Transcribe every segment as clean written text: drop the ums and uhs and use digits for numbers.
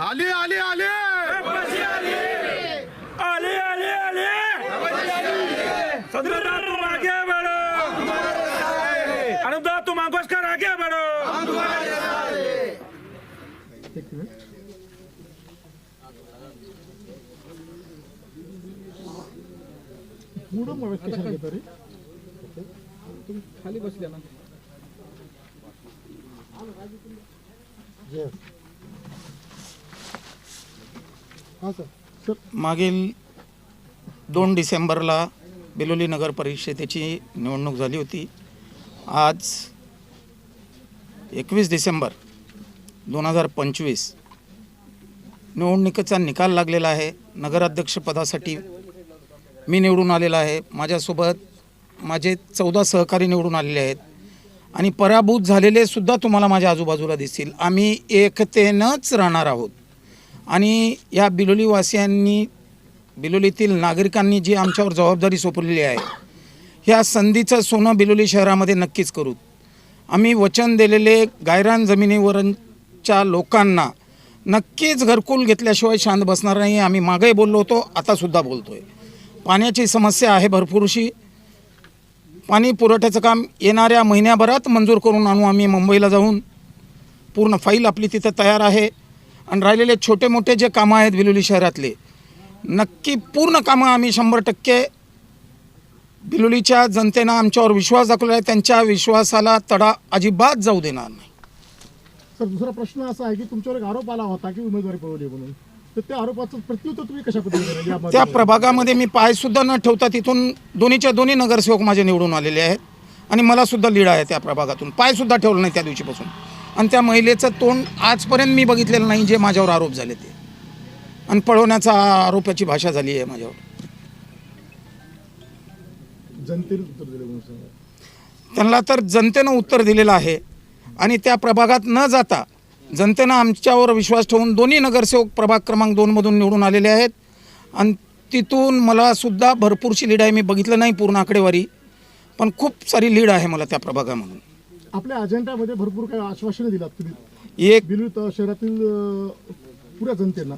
आले आले आले आले आले आले सदरदा तुम आगे बढ़ो, अनुदा तुम आगोशकर आगे बढ़ो। खाली बसल्या ना मागील 2 डिसेंबरला बिलोली नगर परिषदेची निवडणूक झाली होती। आज 21 डिसेंबर 2025 निवडणुकीचा निकाल लागलेला आहे। नगराध्यक्षपदासाठी मी निवडून आलेला आहे। माझ्यासोबत माझे 14 सहकारी निवडून आलेले आहेत आणि पराभूत झालेले सुद्धा तुम्हाला माझ्या आजूबाजूला दिसतील। आम्ही एकतेनंच राहणार आहोत आणि या बिलोलीवासियांनी, बिलोलीतील नागरिकांनी जी आमच्यावर जबाबदारी सोपवलेली आहे, ह्या संधीचं सोनं बिलोली शहरामध्ये नक्कीच करू। आम्ही वचन दिलेले गायरान जमिनीवरच्या लोकांना नक्कीच घरकुल घेतल्याशिवाय शांत बसणार नाही। आम्ही मागेही बोललो होतो, आतासुद्धा बोलतो आहे। पाण्याची समस्या आहे भरपूरशी। पाणी पुरवठ्याचं काम येणाऱ्या महिन्याभरात मंजूर करून आणू। आम्ही मुंबईला जाऊन पूर्ण फाईल आपली तिथं तयार आहे आणि राहिलेले छोटे मोठे जे कामं आहेत बिलोली शहरातले, नक्की पूर्ण कामं आम्ही 100% बिलोलीच्या जनतेनं आमच्यावर विश्वास दाखवला आहे, त्यांच्या विश्वासाला तडा अजिबात जाऊ देणार नाही। सर, दुसरा प्रश्न असा आहे की तुमच्यावर एक आरोप आला होता की उमेदवारी पळवली म्हणून, तर त्या आरोपाचं प्रत्युत्तर तुम्ही कशा पद्धतीने दिलं? त्या प्रभागामध्ये मी पायसुद्धा न ठेवता तिथून दोन्ही नगरसेवक माझे निवडून आलेले आहेत आणि मला सुद्धा लीड आहे त्या प्रभागातून। पायसुद्धा ठेवलं नाही त्या दिवशीपासून आणि त्या महिलेचं तोंड आजपर्यंत मी बघितलेलं नाही जे माझ्यावर आरोप झाले ते, आणि पळवण्याचा आरोपाची भाषा झाली आहे माझ्यावर। जनतेने उत्तर दिलं म्हणून सांगा। त्यांना तर जनतेनं उत्तर दिलेलं आहे आणि त्या प्रभागात न जाता जनतेनं आमच्यावर विश्वास ठेवून दोन्ही नगरसेवक प्रभाग क्रमांक 2 मधून निवडून आलेले आहेत आणि तिथून मला सुद्धा भरपूरशी लीड आहे। मी बघितलं नाही पूर्ण आकडेवारी, पण खूप सारी लीड आहे मला त्या प्रभागामधून। आपल्या अजेंड्यामध्ये भरपूर काही आश्वासनं दिलात तुम्ही एक बिलोली शहरातील पुऱ्या जनतेला,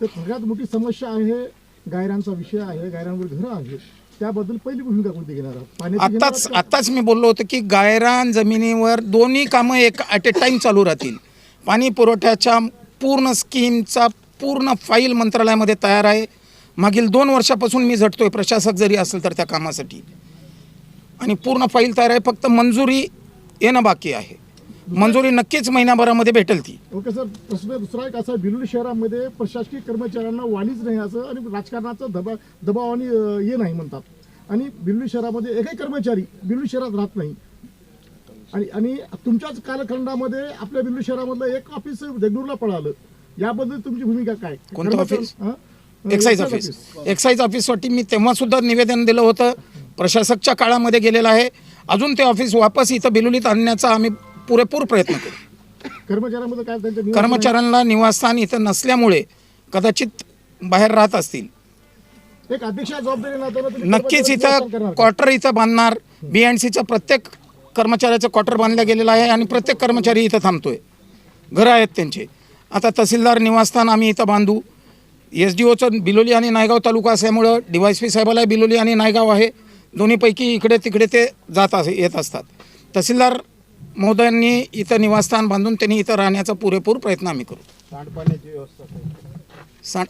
तर सगळ्यात मोठी समस्या आहे गायरांचा विषय आहे, गायरांवर घरं आहे, त्याबद्दल पहिली भूमिका कोणती घेणार आहात? आत्ताच मी बोललो होतो की गायरान जमिनीवर दोन्ही कामं एक ॲट ए टाईम चालू राहतील। पाणी पुरवठ्याच्या पूर्ण स्कीमचा पूर्ण फाईल मंत्रालयामध्ये तयार आहे। मागील 2 वर्षापासून मी झटतोय, प्रशासक जरी असेल तर त्या कामासाठी, आणि पूर्ण फाईल तयार आहे। फक्त मंजुरी येणं बाकी आहे। मंजुरी नक्कीच महिन्याभरामध्ये भेटेल ती। ओके सर, प्रश्न दुसरा एक असा, बिलोली शहरामध्ये प्रशासकीय कर्मचाऱ्यांना वालीच नाही असं आणि राजकारणाचा दबाव आणि हे नाही म्हणतात, आणि बिलोली शहरामध्ये एकही कर्मचारी बिलोली शहरात राहत नाही, आणि तुमच्याच कालखंडामध्ये आपल्या बिलोली शहरामधलं एक ऑफिस देगलूरला पळालं, याबद्दल तुमची भूमिका काय? कोणतं ऑफिस? Excise office. एक्साईज ऑफिससाठी मी तेव्हा सुद्धा निवेदन दिलं होतं, प्रशासकच्या काळामध्ये गेलेलं आहे। अजून ते ऑफिस वापस इथं बिलोलीत आणण्याचा आम्ही पुरेपूर प्रयत्न करू। कर्मचाऱ्यांमध्ये काय त्यांच्या कर्मचाऱ्यांना निवासस्थान इथं नसल्यामुळे कदाचित बाहेर राहत असतील। एक अध्यक्ष जबाबदारी नात्यानं तुम्ही नक्कीच इथं क्वार्टर इथं बांधणार। BNCचं प्रत्येक कर्मचाऱ्याचं क्वार्टर बांधलं गेलेलं आहे आणि प्रत्येक कर्मचारी इथं थांबतोय, घरं आहेत त्यांचे। आता तहसीलदार निवासस्थान आम्ही इथं बांधू। SDOचं बिलोली आणि नायगाव तालुका असल्यामुळं DYSP साहेबाला बिलोली आणि नायगाव आहे, दोन्हीपैकी इकडे तिकडे ते येत असतात। तहसीलदार महोदयांनी इथं निवासस्थान बांधून त्यांनी इथं राहण्याचा पुरेपूर प्रयत्न आम्ही करू। सांडपाण्याची व्यवस्था,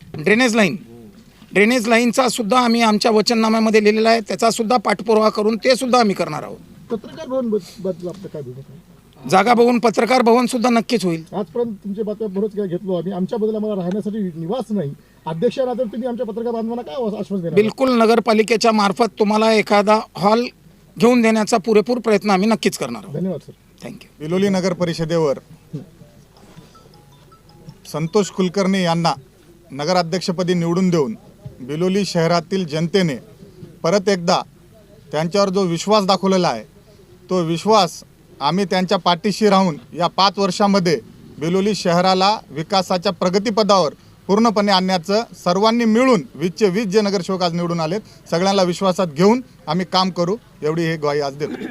ड्रेनेज लाईनचा सुद्धा आम्ही आमच्या वचननाम्यामध्ये लिहिलेला आहे, त्याचा सुद्धा पाठपुरावा करून ते सुद्धा आम्ही करणार आहोत। पत्रकार भवन बद्दल आपलं काय भूमिका आहे? जागा बघून पत्रकार भवन सुद्धा नक्कीच होईल। आजपर्यंत तुमच्या बातम्या बरोच काय घेतलो आम्ही, आमच्याबद्दल आम्हाला राहण्यासाठी निवास नाही, अध्यक्षानंतर तुम्ही आमच्या पत्रकार बांधवांना काय आश्वासन देणार? बिलकुल नगरपालिकेच्या मार्फत तुम्हाला एखादा हॉल घेऊन देण्याचा पुरेपूर प्रयत्न आम्ही नक्कीच करणार आहोत। धन्यवाद सर, थँक्यू। बिलोली नगर परिषदेवर संतोष कुलकर्णी यांना नगराध्यक्षपदी निवडून देऊन बिलोली शहरातील जनतेने परत एकदा त्यांच्यावर जो विश्वास दाखवलेला आहे तो विश्वास आम्ही त्यांच्या पाठीशी राहून या 5 वर्षामध्ये बिलोली शहराला विकासाच्या प्रगतीपदावर पूर्णपणे आणण्याचं सर्वांनी मिळून 20चे 20 जे नगरसेवक आज निवडून आलेत सगळ्यांना विश्वासात घेऊन आम्ही काम करू एवढी हे ग्वाही आज देतो.